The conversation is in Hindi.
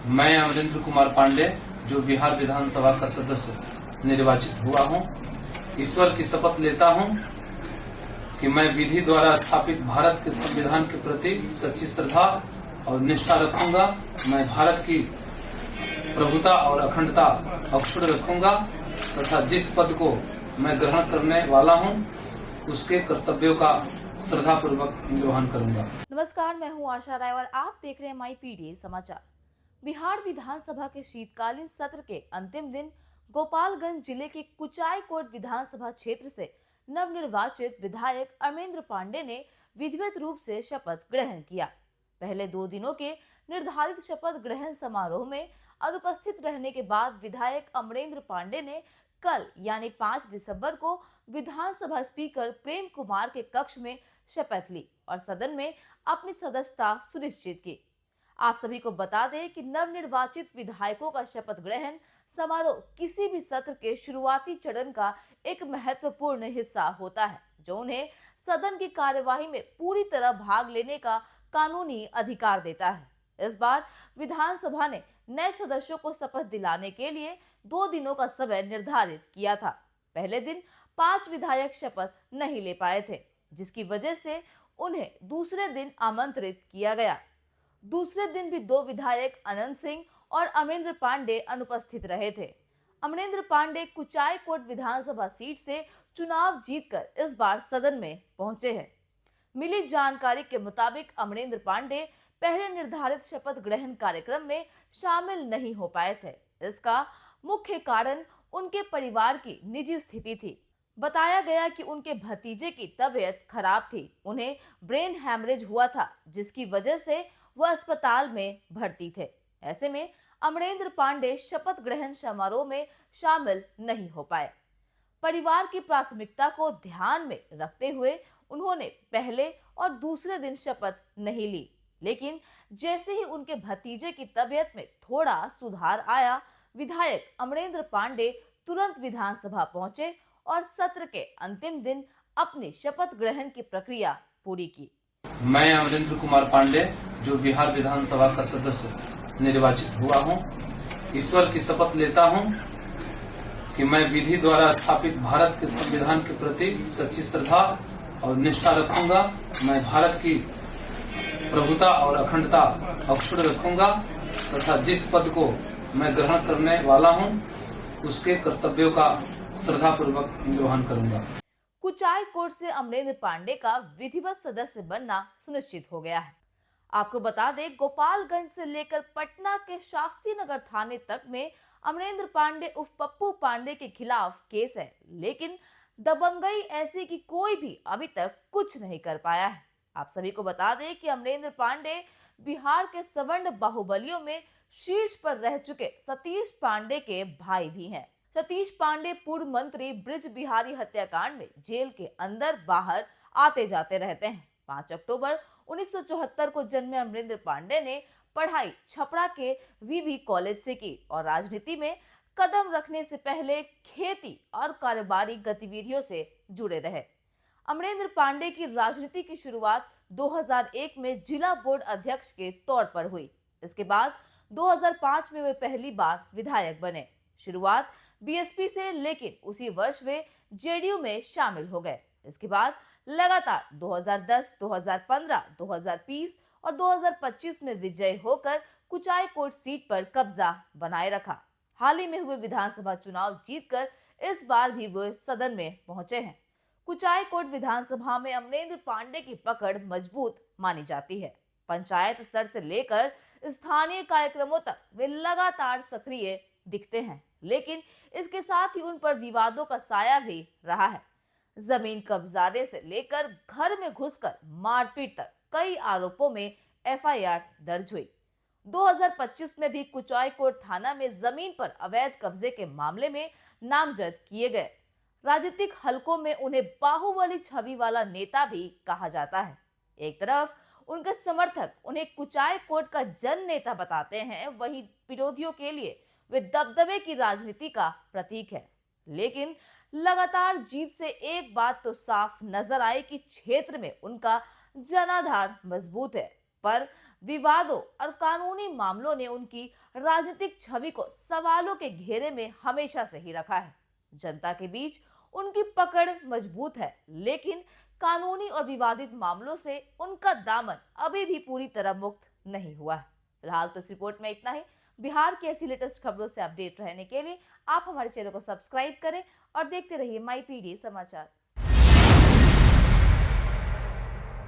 मैं अमरेंद्र कुमार पांडे, जो बिहार विधानसभा का सदस्य निर्वाचित हुआ हूं, ईश्वर की शपथ लेता हूं कि मैं विधि द्वारा स्थापित भारत के संविधान के प्रति सच्ची श्रद्धा और निष्ठा रखूंगा। मैं भारत की प्रभुता और अखंडता अक्षुण्ण रखूंगा तथा जिस पद को मैं ग्रहण करने वाला हूं, उसके कर्तव्यों का श्रद्धापूर्वक निर्वहन करूंगा। नमस्कार, मैं हूं आशा राय और आप देख रहे हैं माई पीडी समाचार। बिहार विधानसभा के शीतकालीन सत्र के अंतिम दिन गोपालगंज जिले के कुचायकोट विधानसभा क्षेत्र से नवनिर्वाचित विधायक अमरेंद्र पांडे ने विधिवत रूप से शपथ ग्रहण किया। पहले 2 दिनों के निर्धारित शपथ ग्रहण समारोह में अनुपस्थित रहने के बाद विधायक अमरेंद्र पांडे ने कल यानी 5 दिसंबर को विधानसभा स्पीकर प्रेम कुमार के कक्ष में शपथ ली और सदन में अपनी सदस्यता सुनिश्चित की। आप सभी को बता दें कि नवनिर्वाचित विधायकों का शपथ ग्रहण समारोह किसी भी सत्र के शुरुआती चरण का एक महत्वपूर्ण हिस्सा होता है, जो उन्हें सदन की कार्यवाही में पूरी तरह भाग लेने का कानूनी अधिकार देता है। इस बार विधानसभा ने नए सदस्यों को शपथ दिलाने के लिए 2 दिनों का समय निर्धारित किया था। पहले दिन 5 विधायक शपथ नहीं ले पाए थे, जिसकी वजह से उन्हें दूसरे दिन आमंत्रित किया गया। दूसरे दिन भी 2 विधायक अनंत सिंह और अमरेंद्र पांडे अनुपस्थित रहे थे। अमरेंद्र पांडे कुचायकोट विधानसभा सीट से चुनाव जीतकर इस बार सदन में पहुंचे हैं। मिली जानकारी के मुताबिक अमरेंद्र पांडे पहले निर्धारित शपथ ग्रहण कार्यक्रम में शामिल नहीं हो पाए थे। इसका मुख्य कारण उनके परिवार की निजी स्थिति थी। बताया गया कि उनके भतीजे की तबीयत खराब थी, उन्हें ब्रेन हैमरेज हुआ था, जिसकी वजह से वह अस्पताल में भर्ती थे। ऐसे में अमरेंद्र पांडे शपथ ग्रहण समारोह में शामिल नहीं हो पाए। परिवार की प्राथमिकता को ध्यान में रखते हुए उन्होंने पहले और दूसरे दिन शपथ नहीं ली, लेकिन जैसे ही उनके भतीजे की तबीयत में थोड़ा सुधार आया, विधायक अमरेंद्र पांडे तुरंत विधानसभा पहुंचे और सत्र के अंतिम दिन अपनी शपथ ग्रहण की प्रक्रिया पूरी की। मैं अमरेंद्र कुमार पांडे, जो बिहार विधानसभा का सदस्य निर्वाचित हुआ हूं, ईश्वर की शपथ लेता हूं कि मैं विधि द्वारा स्थापित भारत के संविधान के प्रति सच्ची श्रद्धा और निष्ठा रखूंगा। मैं भारत की प्रभुता और अखंडता अक्षुण्ण रखूंगा तथा जिस पद को मैं ग्रहण करने वाला हूं, उसके कर्तव्यों का श्रद्धापूर्वक निर्वहन करूंगा। कुचायकोट से अमरेंद्र पांडे का विधिवत सदस्य बनना सुनिश्चित हो गया है। आपको बता दें, गोपालगंज से लेकर पटना के शास्त्री नगर थाने तक में अमरेंद्र पांडे उर्फ पप्पू पांडे के खिलाफ केस है, लेकिन दबंगई ऐसी कि कोई भी अभी तक कुछ नहीं कर पाया है। आप सभी को बता दें कि अमरेंद्र पांडे बिहार के सवर्ण बाहुबलियों में शीर्ष पर रह चुके सतीश पांडे के भाई भी हैं। सतीश पांडे पूर्व मंत्री ब्रिज बिहारी हत्याकांड में जेल के अंदर बाहर आते जाते रहते हैं। 5 अक्टूबर 1974 को जन्मे अमरेंद्र पांडे ने पढ़ाई छपरा के वीवी कॉलेज से की और राजनीति में कदम रखने से पहले खेती और कारोबारी गतिविधियों से जुड़े रहे। अमरेंद्र पांडे की राजनीति की शुरुआत 2001 में जिला बोर्ड अध्यक्ष के तौर पर हुई। इसके बाद 2005 में वे पहली बार विधायक बने। शुरुआत बीएसपी से, लेकिन उसी वर्ष वे जेडीयू में शामिल हो गए। इसके बाद लगातार 2010, 2015, 2020 और 2025 में विजयी होकर कुचायकोट सीट पर कब्जा बनाए रखा। हाल ही में हुए विधानसभा चुनाव जीतकर इस बार भी वे सदन में पहुंचे हैं। कुचायकोट विधानसभा में अमरेंद्र पांडे की पकड़ मजबूत मानी जाती है। पंचायत स्तर से लेकर स्थानीय कार्यक्रमों तक वे लगातार सक्रिय दिखते हैं, लेकिन इसके साथ ही उन पर विवादों का साया भी रहा है। जमीन कब्जाने से लेकर घर में घुसकर मारपीट तक कई आरोपों में एफआईआर दर्ज हुई। 2025 में भी कुचायकोट थाना में जमीन पर अवैध कब्जे के मामले में नामजद किए गए। राजनीतिक हलकों में उन्हें बाहुबली छवि वाला नेता भी कहा जाता है। एक तरफ उनके समर्थक उन्हें कुचायकोट का जन नेता बताते हैं, वहीं विरोधियों के लिए वे दबदबे की राजनीति का प्रतीक है। लेकिन लगातार जीत से एक बात तो साफ नजर आई कि क्षेत्र में उनका जनाधार मजबूत है, पर विवादों और कानूनी मामलों ने उनकी राजनीतिक छवि को सवालों के घेरे में हमेशा से ही रखा है। जनता के बीच उनकी पकड़ मजबूत है, लेकिन कानूनी और विवादित मामलों से उनका दामन अभी भी पूरी तरह मुक्त नहीं हुआ है। फिलहाल तो इस रिपोर्ट में इतना ही। बिहार की ऐसी लेटेस्ट खबरों से अपडेट रहने के लिए आप हमारे चैनल को सब्सक्राइब करें और देखते रहिए माई पीडी समाचार।